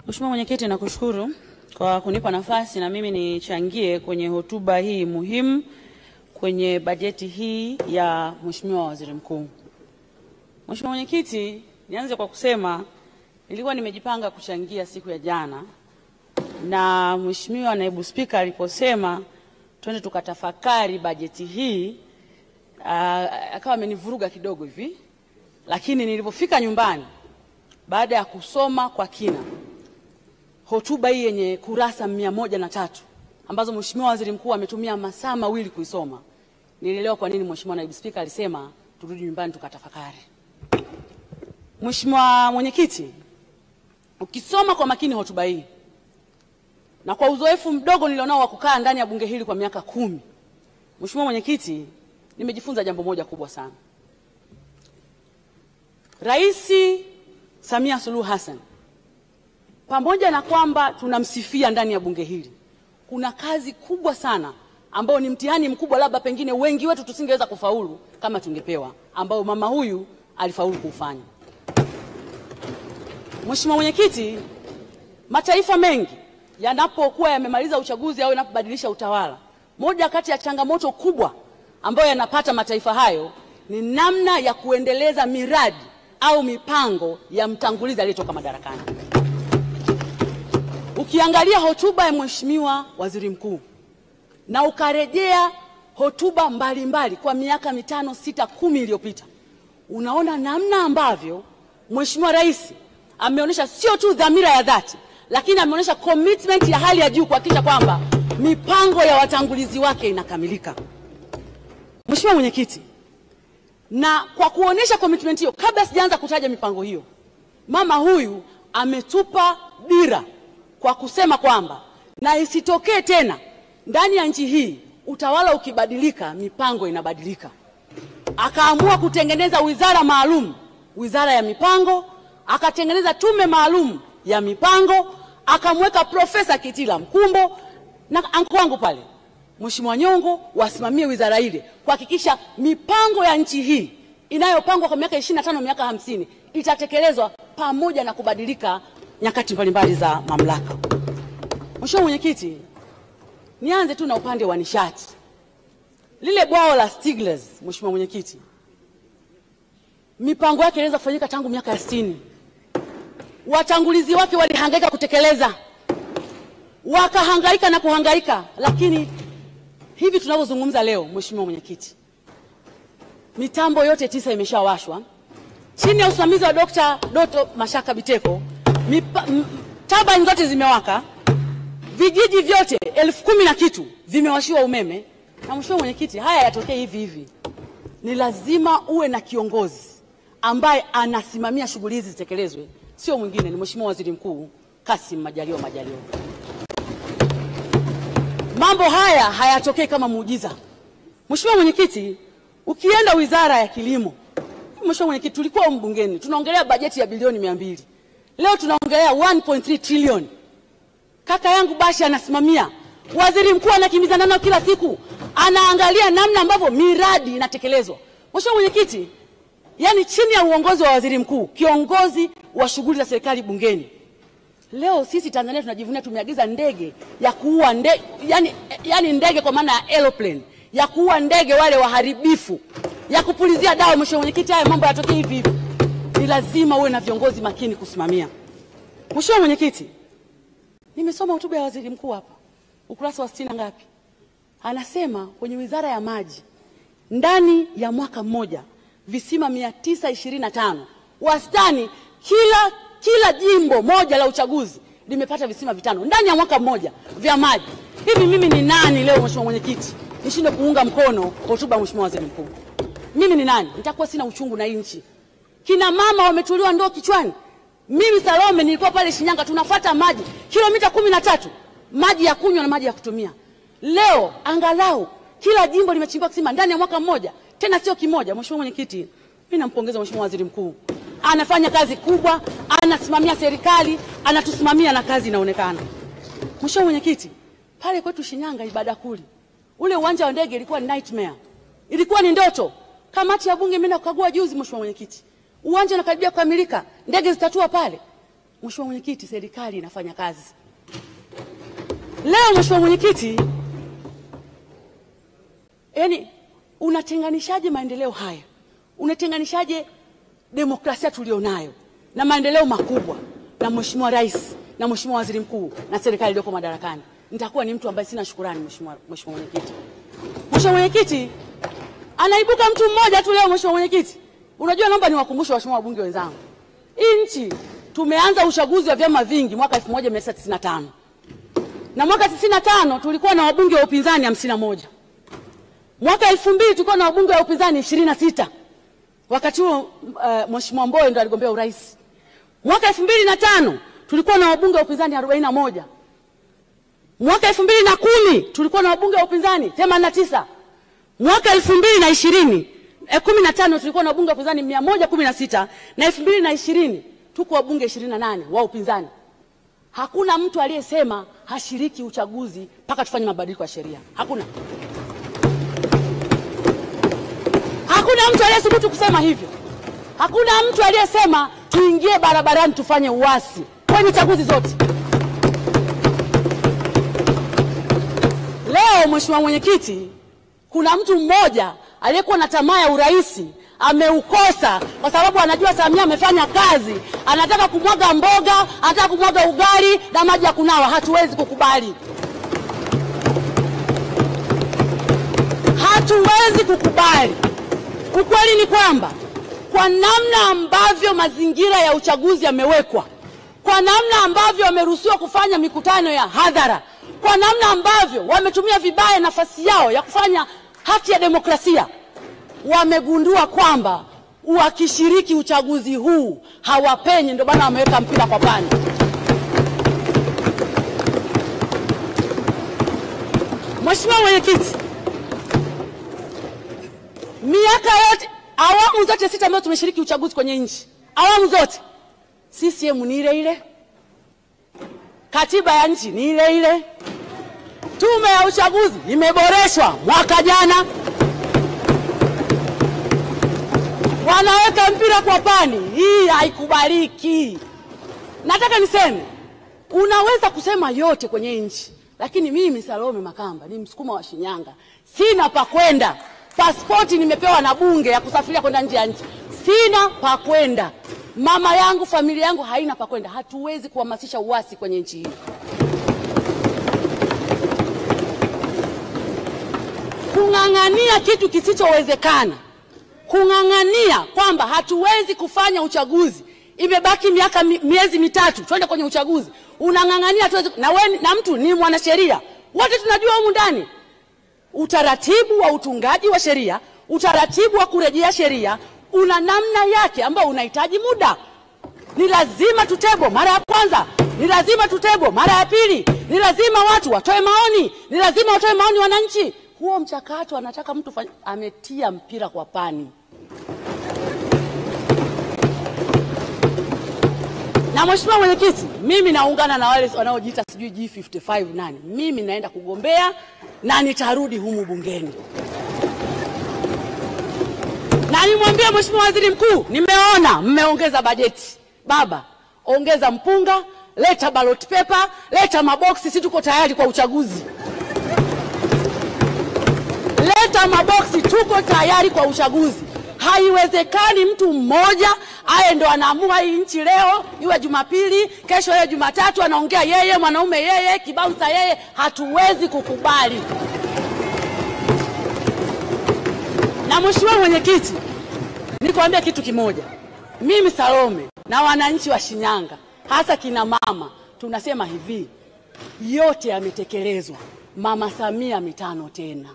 Mheshimiwa Mwenyekiti, nakushukuru kwa kunipa nafasi na mimi nichangie kwenye hotuba hii muhimu kwenye bajeti hii ya Mheshimiwa Waziri Mkuu. Mheshimiwa Mwenyekiti, nianze kwa kusema nilikuwa nimejipanga kuchangia siku ya jana, na Mheshimiwa Naibu Spika aliposema twende tukatafakari bajeti hii akawa amenivuruga kidogo hivi, lakini nilipofika nyumbani baada ya kusoma kwa kina hotuba hii yenye kurasa 103 ambazo Mheshimiwa Waziri Mkuu ametumia masaa mawili kuisoma, nilielewa kwa nini Mheshimiwa Naibu Spika alisema turudi nyumbani tukatafakari. Mheshimiwa Mwenyekiti, ukisoma kwa makini hotuba hii na kwa uzoefu mdogo nilionao wa kukaa ndani ya bunge hili kwa miaka 10, Mheshimiwa Mwenyekiti, nimejifunza jambo moja kubwa sana. Rais Samia Suluhu Hassan, pamoja na kwamba tunamsifia ndani ya bunge hili, kuna kazi kubwa sana ambayo ni mtihani mkubwa, labda pengine wengi wetu tusingeweza kufaulu kama tungepewa, ambao mama huyu alifaulu kufanya. Mheshimiwa Mwenyekiti, mataifa mengi yanapokuwa yamemaliza uchaguzi au yanapobadilisha utawala, moja kati ya changamoto kubwa ambayo yanapata mataifa hayo ni namna ya kuendeleza miradi au mipango ya mtangulizi aliyetoka madarakani. Ukiangalia hotuba ya Mheshimiwa Waziri Mkuu na ukarejea hotuba mbalimbali kwa miaka 5, 6, 10 iliyopita, unaona namna ambavyo Mheshimiwa Rais ameonyesha sio tu dhamira ya dhati, lakini ameonyesha commitment ya hali ya juu kuhakikisha kwamba mipango ya watangulizi wake inakamilika. Mheshimiwa Mwenyekiti, na kwa kuonyesha commitment hiyo, kabla sijaanza kutaja mipango hiyo, mama huyu ametupa dira kwa kusema kwamba na isitokee tena ndani ya nchi hii utawala ukibadilika mipango inabadilika. Akaamua kutengeneza wizara maalum, wizara ya mipango, akatengeneza tume maalum ya mipango, akamweka Profesa Kitila Mkumbo na anko wangu pale Mheshimiwa Nyongo wasimamie wizara ile kuhakikisha mipango ya nchi hii inayopangwa kwa miaka 25, miaka 50 itatekelezwa pamoja na kubadilika nyakati mbalimbali za mamlaka. Mheshimiwa Mwenyekiti, nianze tu na upande wa nishati. Lile bwawa la Stiglitz, Mheshimiwa Mwenyekiti, mipango yake ilianza kufanyika tangu miaka 60. Watangulizi wake walihangaika kutekeleza, wakahangaika na kuhangaika, lakini hivi tunavyozungumza leo, Mheshimiwa Mwenyekiti, mitambo yote 9 imeshawashwa chini ya usimamizi wa Dr. Doto Mashaka Biteko. Turbine zote zimewaka, vijiji vyote 10,000 na kitu vimewashiwa umeme. Na Mheshimiwa Mwenyekiti, haya yatokee hivi hivi, ni lazima uwe na kiongozi ambaye anasimamia shughuli hizi zitekelezwe, sio mwingine, ni Mheshimiwa Waziri Mkuu Kassim Majaliwa. Mambo haya hayatokei kama muujiza. Mheshimiwa Mwenyekiti, ukienda Wizara ya Kilimo, Mheshimiwa Mwenyekiti, tulikuwa mbungeni tunaongelea bajeti ya bilioni 200. Leo tunaongelea 1.3 trillion. Kaka yangu Bashe anasimamia, Waziri Mkuu anakimbizana nao kila siku, anaangalia namna ambavyo miradi inatekelezwa. Mheshimiwa Mwenyekiti, yani chini ya uongozi wa Waziri Mkuu, kiongozi wa shughuli za serikali bungeni, leo sisi Tanzania tunajivunia tumeagiza ndege ya kuua ndege, yani ndege kwa maana ya aeroplane, ya kuua ndege wale waharibifu, ya kupulizia dawa. Mheshimiwa Mwenyekiti, haya mambo yatokee hivi hivi, ni lazima uwe na viongozi makini kusimamia. Mheshimiwa Mwenyekiti, nimesoma hotuba ya Waziri Mkuu hapa, ukurasa wa 60 ngapi, anasema kwenye Wizara ya Maji ndani ya mwaka mmoja visima 925, wastani kila jimbo moja la uchaguzi limepata visima 5 ndani ya mwaka mmoja vya maji. Hivi mimi ni nani leo Mheshimiwa Mwenyekiti nishinde kuunga mkono hotuba ya Mheshimiwa Waziri Mkuu? Mimi ni nani? Nitakuwa sina uchungu na nchi. Kina mama wametuliwa ndoo kichwani. Mimi Salome nilikuwa pale Shinyanga, tunafuata maji kilomita 13, maji ya kunywa na maji ya kutumia. Leo angalau kila jimbo limechimbiwa kisima ndani ya mwaka mmoja, tena sio kimoja. Mheshimiwa Mwenyekiti, mimi nampongeza Mheshimiwa Waziri Mkuu, anafanya kazi kubwa, anasimamia serikali, anatusimamia na kazi inaonekana. Mheshimiwa Mwenyekiti, pale kwetu Shinyanga Ibadakuli, ule uwanja wa ndege ilikuwa nightmare, ilikuwa ni ndoto. Kamati ya bunge imeenda kukagua juzi Mheshimiwa Mwenyekiti, uwanja unakaribia kukamilika, ndege zitatua pale. Mheshimiwa Mwenyekiti, serikali inafanya kazi. Leo Mheshimiwa Mwenyekiti, yani unatenganishaje maendeleo haya? Unatenganishaje demokrasia tulionayo na maendeleo makubwa na Mheshimiwa Rais na Mheshimiwa Waziri Mkuu na serikali iliyoko madarakani? Nitakuwa ni mtu ambaye sina shukrani Mheshimiwa Mwenyekiti. Mheshimiwa Mwenyekiti, anaibuka mtu mmoja tu leo Mheshimiwa Mwenyekiti. Unajua, naomba niwakumbushe waheshimiwa wabunge wenzangu. Hii nchi tumeanza uchaguzi wa vyama vingi mwaka 1995. Na mwaka 95 tulikuwa na wabunge wa upinzani 51. Mwaka 2000 tulikuwa na wabunge wa upinzani 26. Wakati huo Mheshimiwa Mbowe ndo aligombea urais. Mwaka 2005 tulikuwa na wabunge wa upinzani 41. Mwaka 2010 tulikuwa na wabunge wa upinzani 89. Mwaka 2015 tulikuwa na wabunge wa upinzani 116 na 2020 tuko wabunge 28 wa upinzani. Hakuna mtu aliyesema hashiriki uchaguzi mpaka tufanye mabadiliko ya sheria. Hakuna. Hakuna mtu aliyethubutu kusema hivyo. Hakuna mtu aliyesema tuingie barabarani tufanye uasi kwenye chaguzi zote. Leo Mheshimiwa Mwenyekiti, kuna mtu mmoja aliyekuwa na tamaa ya urais ameukosa kwa sababu anajua Samia amefanya kazi, anataka kumwaga mboga, anataka kumwaga ugali na maji ya kunawa. Hatuwezi kukubali. Hatuwezi kukubali. Ukweli ni kwamba kwa namna ambavyo mazingira ya uchaguzi yamewekwa, kwa namna ambavyo wameruhusiwa kufanya mikutano ya hadhara, kwa namna ambavyo wametumia vibaya nafasi yao ya kufanya haki ya demokrasia, wamegundua kwamba wakishiriki uchaguzi huu hawapenyi, ndio bana wameweka mpira kwa pani. Mheshimiwa Mwenyekiti, miaka yote, awamu zote 6 ambazo tumeshiriki uchaguzi kwenye nchi, awamu zote CCM ni ile ile, katiba ya nchi ni ile ile, tume ya uchaguzi imeboreshwa mwaka jana, wanaweka mpira kwa pani. Hii haikubaliki. Nataka niseme, unaweza kusema yote kwenye nchi, lakini mimi Salome Makamba ni Msukuma wa Shinyanga, sina pa kwenda. Pasipoti nimepewa na bunge ya kusafiria kwenda nje ya nchi, sina pa kwenda. Mama yangu, familia yangu haina pa kwenda. Hatuwezi kuhamasisha uasi kwenye nchi hii. Kung'ang'ania kitu kisichowezekana, kung'ang'ania kwamba hatuwezi kufanya uchaguzi, imebaki miezi mitatu twende kwenye uchaguzi, unang'ang'ania tuwezi, na mtu ni mwanasheria. Wote tunajua humu ndani utaratibu wa utungaji wa sheria, utaratibu wa kurejea sheria una namna yake ambao unahitaji muda. Ni lazima tutebo mara ya kwanza, ni lazima tutebo mara ya pili, ni lazima watu watoe maoni, ni lazima watoe maoni wananchi. Huo mchakato anataka mtu ametia mpira kwa pani. Na Mheshimiwa Mwenyekiti, mimi naungana na wale wanaojiita sijui G55 nani. Mimi naenda kugombea na nitarudi humu bungeni. Na nimwambie Mheshimiwa Waziri Mkuu, nimeona mmeongeza bajeti. Baba, ongeza mpunga, leta ballot paper, leta maboksi, sisi tuko tayari kwa uchaguzi. Leta maboksi, tuko tayari kwa uchaguzi. Haiwezekani mtu mmoja aye ndo anaamua hii nchi leo, iwe Jumapili, kesho iwe Jumatatu, anaongea yeye, mwanaume yeye, kibaunsa yeye. Hatuwezi kukubali. Na Mheshimiwa Mwenyekiti, nikwambia kitu kimoja. Mimi Salome na wananchi wa Shinyanga, hasa kina mama, tunasema hivi, yote yametekelezwa. Mama Samia mitano tena.